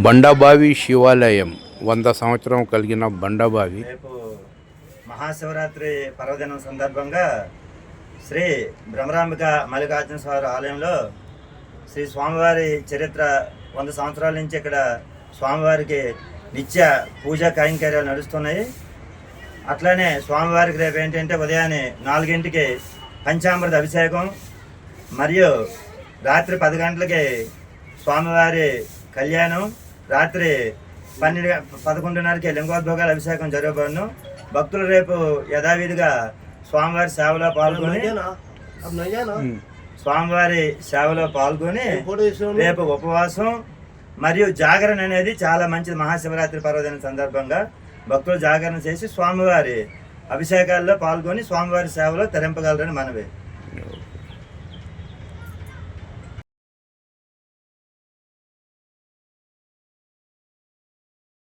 బండబావి శివాలయం 100 సంవత్సరం కలిగిన బండబావి. రేపు మహాశివరాత్రి పర్వదినం సందర్భంగా శ్రీ భ్రమరాంబిక మల్లికార్జున స్వామి ఆలయంలో శ్రీ స్వామివారి చరిత్ర 100 సంవత్సరాల నుంచి ఇక్కడ స్వామివారికి నిత్య పూజా కైంకర్యాలు నడుస్తున్నాయి. అట్లానే స్వామివారికి రేపు ఏంటంటే ఉదయాన్నే 4 గంటలకి పంచామృత అభిషేకం మరియు రాత్రి 10 గంటలకి స్వామివారి కళ్యాణం, రాత్రి 11:30కి లింగోద్భోగాల అభిషేకం జరగబడును. భక్తులు రేపు యథావిధిగా స్వామివారి సేవలో పాల్గొని రేపు ఉపవాసం మరియు జాగరణ అనేది చాలా మంచిది. మహాశివరాత్రి పర్వదినం సందర్భంగా భక్తులు జాగరణ చేసి స్వామివారి అభిషేకాల్లో పాల్గొని స్వామివారి సేవలో తరింపగలరని మనవి.